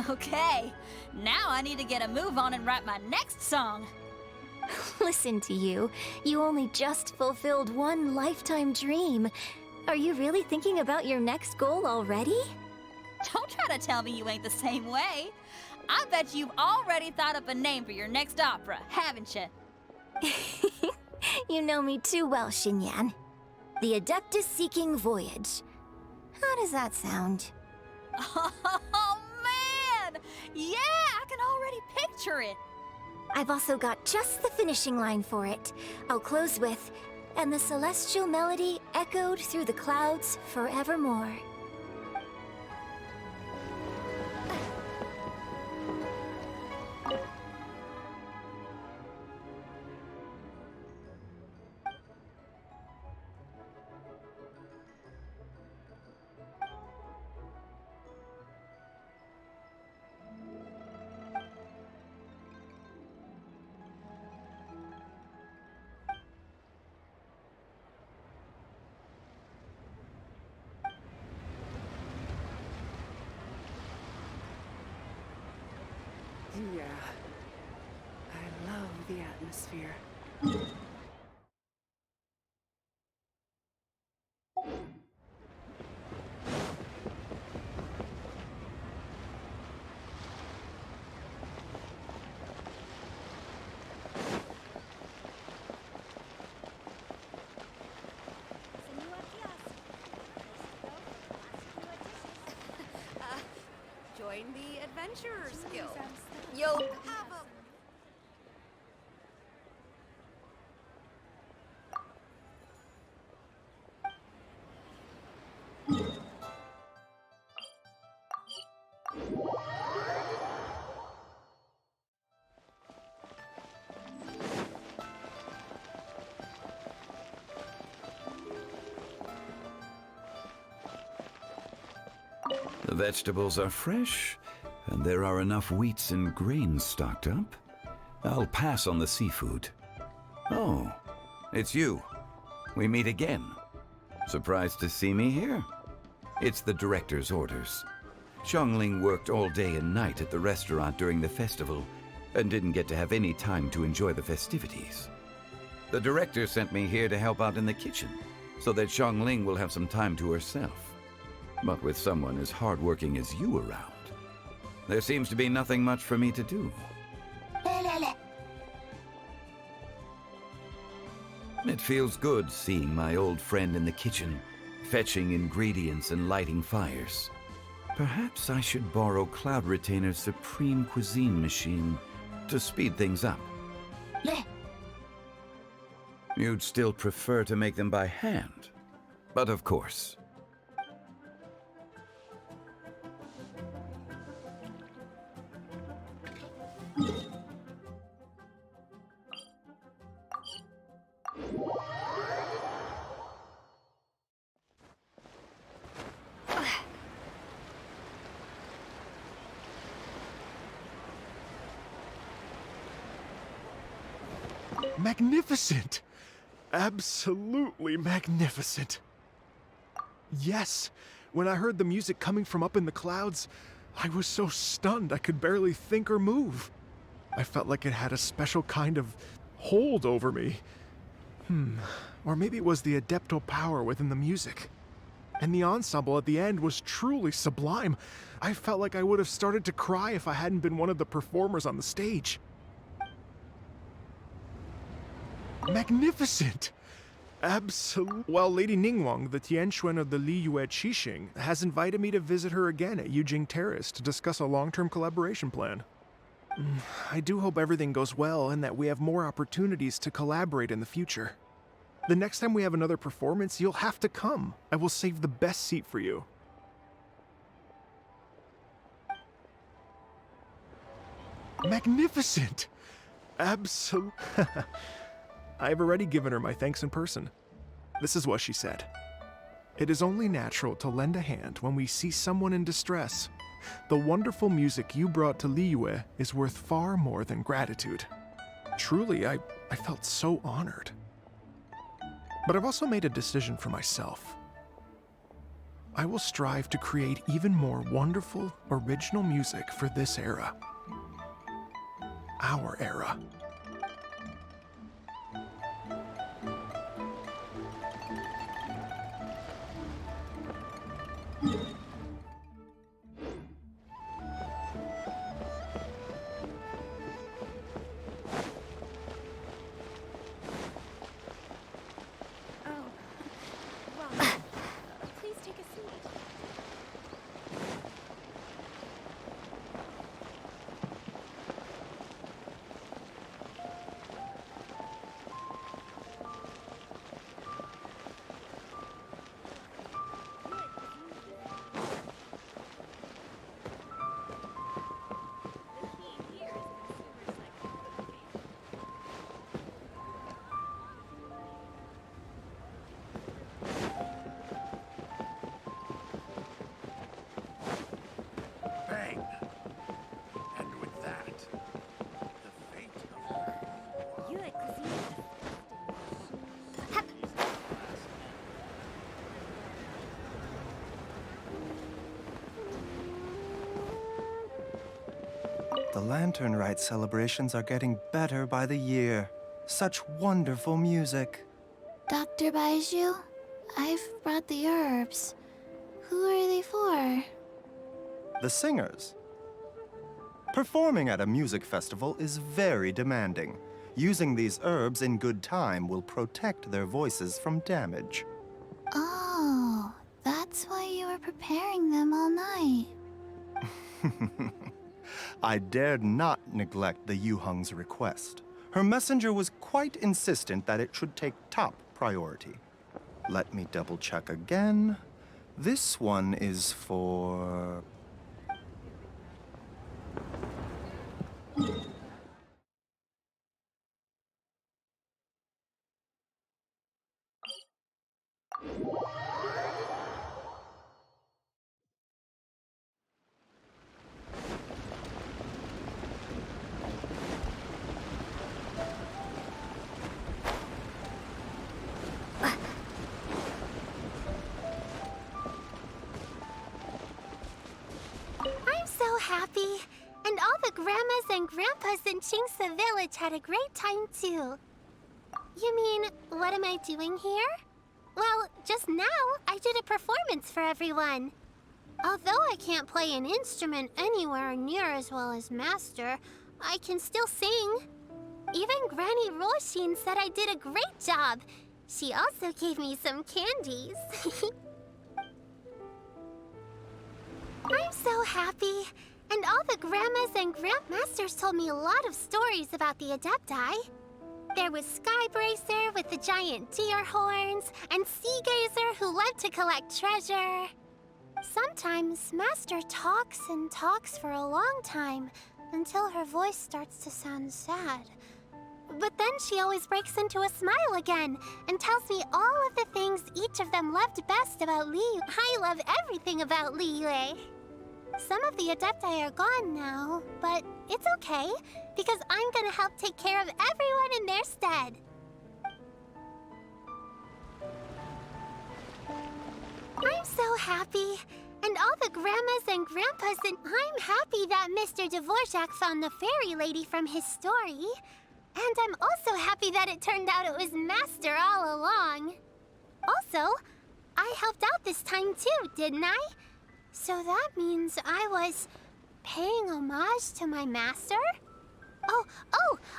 Okay, now I need to get a move on and write my next song. Listen to you. You only just fulfilled one lifetime dream. Are you really thinking about your next goal already? Don't try to tell me you ain't the same way. I bet you've already thought up a name for your next opera, haven't you? You know me too well, Xinyan. The Adeptus-Seeking Voyage. How does that sound? Oh, man! Yeah, I can already picture it. I've also got just the finishing line for it. I'll close with, "And the celestial melody echoed through the clouds forevermore." Yeah, I love the atmosphere. Join the Adventurers Guild. You'll have a... The vegetables are fresh, and there are enough wheats and grains stocked up. I'll pass on the seafood. Oh, it's you. We meet again. Surprised to see me here? It's the director's orders. Xiangling worked all day and night at the restaurant during the festival and didn't get to have any time to enjoy the festivities. The director sent me here to help out in the kitchen so that Xiangling will have some time to herself. But with someone as hardworking as you around, there seems to be nothing much for me to do. It feels good seeing my old friend in the kitchen, fetching ingredients and lighting fires. Perhaps I should borrow Cloud Retainer's Supreme Cuisine machine to speed things up. You'd still prefer to make them by hand, but of course. Magnificent! Absolutely magnificent. Yes, when I heard the music coming from up in the clouds, I was so stunned I could barely think or move. I felt like it had a special kind of hold over me. Or maybe it was the adeptal power within the music. And the ensemble at the end was truly sublime. I felt like I would have started to cry if I hadn't been one of the performers on the stage. Magnificent! Well, Lady Ningguang, the Tianquan of the Liyue Qixing, has invited me to visit her again at Yujing Terrace to discuss a long-term collaboration plan. I do hope everything goes well and that we have more opportunities to collaborate in the future. The next time we have another performance, you'll have to come. I will save the best seat for you. Magnificent! I've already given her my thanks in person. This is what she said. "It is only natural to lend a hand when we see someone in distress. The wonderful music you brought to Liyue is worth far more than gratitude." Truly, I felt so honored. But I've also made a decision for myself. I will strive to create even more wonderful, original music for this era. Our era. Oh. Well, please take a seat. Bang! And with that, the fate of You like cuisine? The Lantern Rite celebrations are getting better by the year. Such wonderful music. Dr. Baiju, I've brought the herbs. Who are they for? The singers. Performing at a music festival is very demanding. Using these herbs in good time will protect their voices from damage. Oh, that's why you were preparing them all night. I dared not neglect the Yuheng's request. Her messenger was quite insistent that it should take top priority. Let me double check again. This one is for... I'm so happy. And all the grandmas and grandpas in Chingsa village had a great time too. You mean, what am I doing here? Well, just now I did a performance for everyone. Although I can't play an instrument anywhere near as well as Master, I can still sing. Even Granny Roshin said I did a great job. She also gave me some candies. I'm so happy. And all the grandmas and grandmasters told me a lot of stories about the Adepti. There was Skybracer with the giant deer horns, and Sea Gazer who loved to collect treasure. Sometimes Master talks and talks for a long time, until her voice starts to sound sad. But then she always breaks into a smile again, and tells me all of the things each of them loved best about Liyue. I love everything about Liyue. Some of the Adepti are gone now, but it's okay, because I'm gonna help take care of everyone in their stead. I'm so happy. And all the grandmas and grandpas and I'm happy that Mr. Dvorak found the fairy lady from his story. And I'm also happy that it turned out it was Master all along. Also, I helped out this time too, didn't I? So that means I was paying homage to my master? Oh,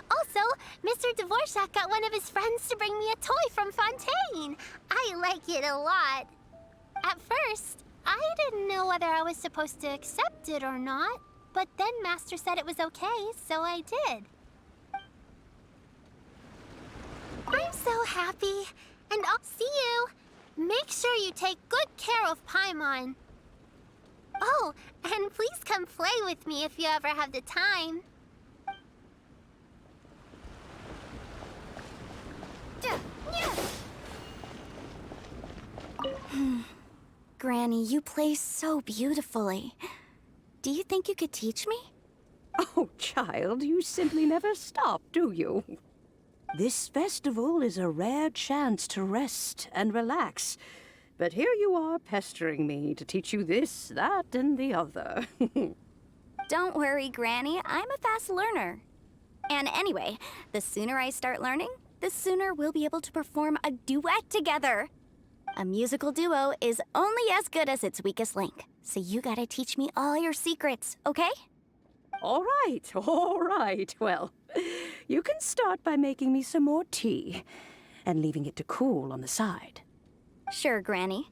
also, Mr. Dvorak got one of his friends to bring me a toy from Fontaine. I like it a lot. At first, I didn't know whether I was supposed to accept it or not, but then Master said it was okay, so I did. I'm so happy, and I'll see you. Make sure you take good care of Paimon. Oh, and please come play with me if you ever have the time. Granny, you play so beautifully. Do you think you could teach me? Oh, child, you simply never stop, do you? This festival is a rare chance to rest and relax. But here you are pestering me to teach you this, that, and the other. Don't worry, Granny. I'm a fast learner. And anyway, the sooner I start learning, the sooner we'll be able to perform a duet together. A musical duo is only as good as its weakest link. So you gotta teach me all your secrets, okay? All right. Well, you can start by making me some more tea and leaving it to cool on the side. Sure, Granny.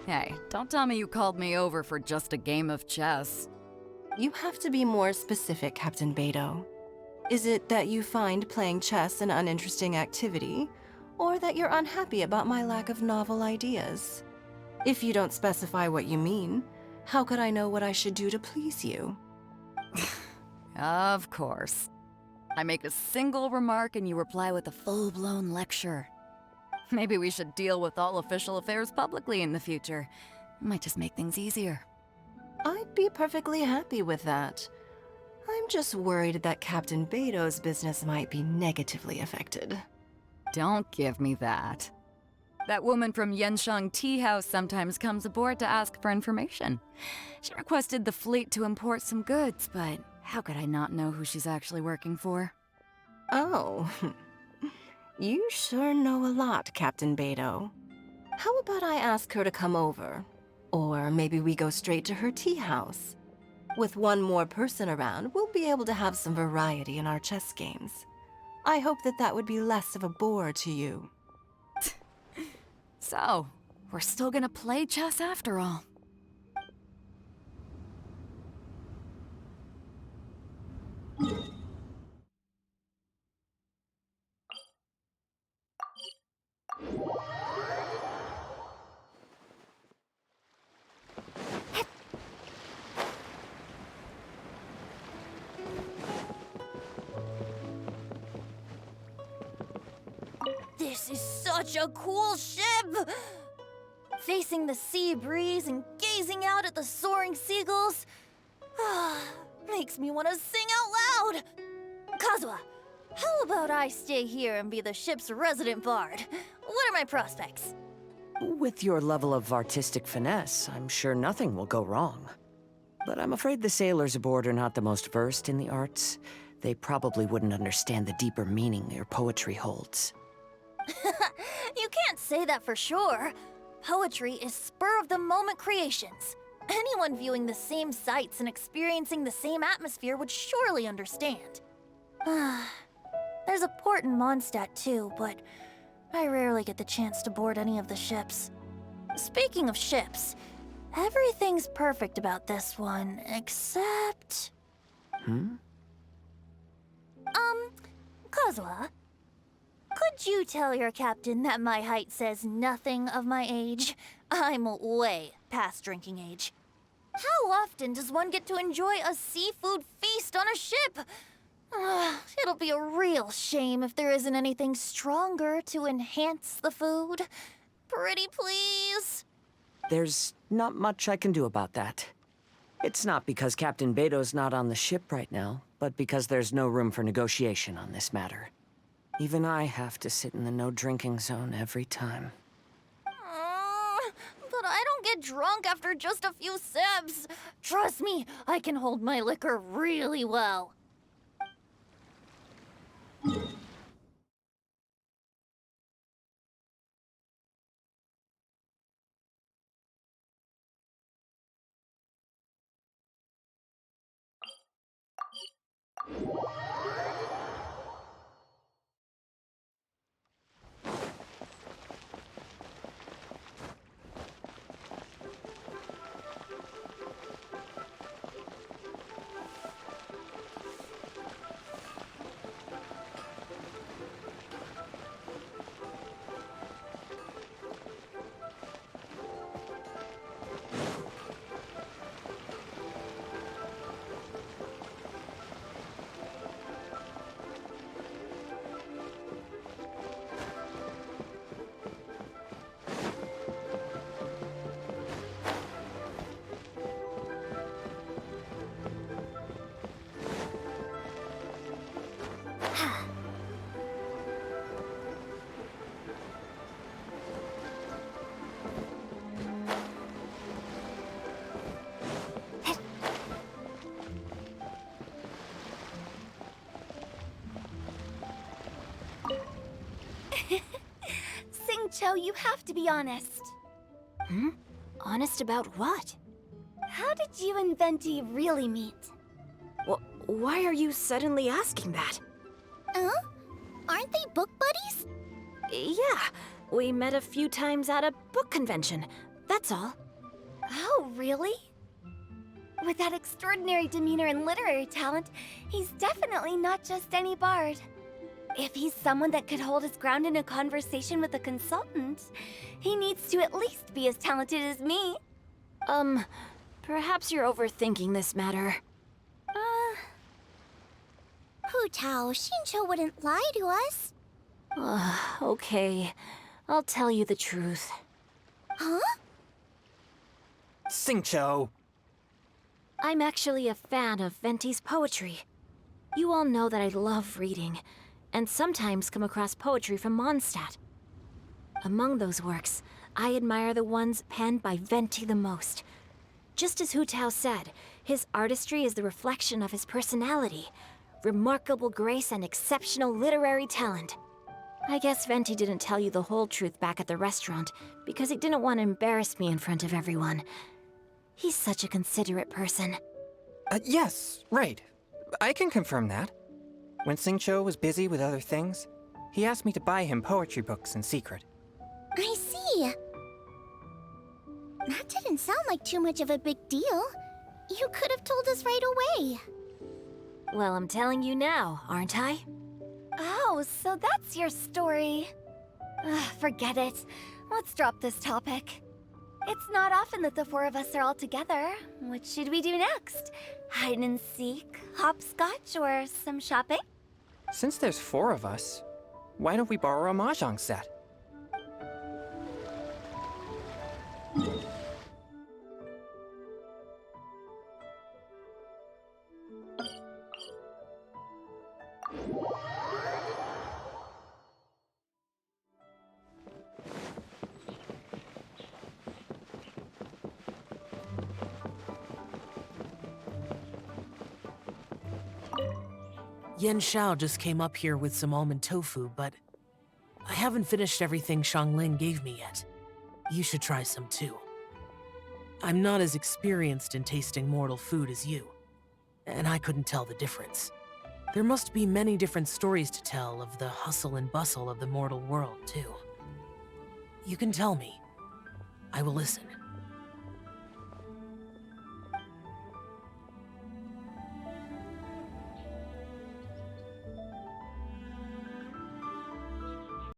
Hey, don't tell me you called me over for just a game of chess. You have to be more specific, Captain Beto. Is it that you find playing chess an uninteresting activity, or that you're unhappy about my lack of novel ideas? If you don't specify what you mean, how could I know what I should do to please you? Of course. I make a single remark and you reply with a full-blown lecture. Maybe we should deal with all official affairs publicly in the future. It might just make things easier. I'd be perfectly happy with that. I'm just worried that Captain Beto's business might be negatively affected. Don't give me that. That woman from Genshin Tea House sometimes comes aboard to ask for information. She requested the fleet to import some goods, but how could I not know who she's actually working for? Oh, you sure know a lot, Captain Beto. How about I ask her to come over? Or maybe we go straight to her tea house. With one more person around, we'll be able to have some variety in our chess games. I hope that would be less of a bore to you. So, we're still gonna play chess after all. This is such a cool ship! Facing the sea breeze and gazing out at the soaring seagulls, makes me want to sing out loud! Kazuha, how about I stay here and be the ship's resident bard? What are my prospects? With your level of artistic finesse, I'm sure nothing will go wrong. But I'm afraid the sailors aboard are not the most versed in the arts. They probably wouldn't understand the deeper meaning your poetry holds. You can't say that for sure. Poetry is spur-of-the-moment creations. Anyone viewing the same sights and experiencing the same atmosphere would surely understand. There's a port in Mondstadt too, but I rarely get the chance to board any of the ships. Speaking of ships, everything's perfect about this one, except... Kazuha, could you tell your captain that my height says nothing of my age? I'm way past drinking age. How often does one get to enjoy a seafood feast on a ship? It'll be a real shame if there isn't anything stronger to enhance the food. Pretty please? There's not much I can do about that. It's not because Captain Beto's not on the ship right now, but because there's no room for negotiation on this matter. Even I have to sit in the no-drinking zone every time. But I don't get drunk after just a few sips. Trust me, I can hold my liquor really well. Xingqiu, you have to be honest. Hmm? Honest about what? How did you and Venti really meet? Why are you suddenly asking that? Aren't they book buddies? Yeah, we met a few times at a book convention. That's all. Oh, really? With that extraordinary demeanor and literary talent, he's definitely not just any bard. If he's someone that could hold his ground in a conversation with a consultant, he needs to at least be as talented as me. Perhaps you're overthinking this matter. Hu Tao, Xingqiu wouldn't lie to us. Okay. I'll tell you the truth. Huh? Xingqiu! I'm actually a fan of Venti's poetry. You all know that I love reading, and sometimes come across poetry from Mondstadt. Among those works, I admire the ones penned by Venti the most. Just as Hu Tao said, his artistry is the reflection of his personality, remarkable grace and exceptional literary talent. I guess Venti didn't tell you the whole truth back at the restaurant because he didn't want to embarrass me in front of everyone. He's such a considerate person. Yes, right. I can confirm that. When Xingqiu was busy with other things, he asked me to buy him poetry books in secret. I see. That didn't sound like too much of a big deal. You could have told us right away. Well, I'm telling you now, aren't I? Oh, so that's your story. Forget it. Let's drop this topic. It's not often that the four of us are all together. What should we do next? Hide and seek, hopscotch, or some shopping? Since there's 4 of us, why don't we borrow a mahjong set? Yen Xiao just came up here with some almond tofu, but I haven't finished everything Xiangling gave me yet. You should try some too. I'm not as experienced in tasting mortal food as you, and I couldn't tell the difference. There must be many different stories to tell of the hustle and bustle of the mortal world, too. You can tell me. I will listen.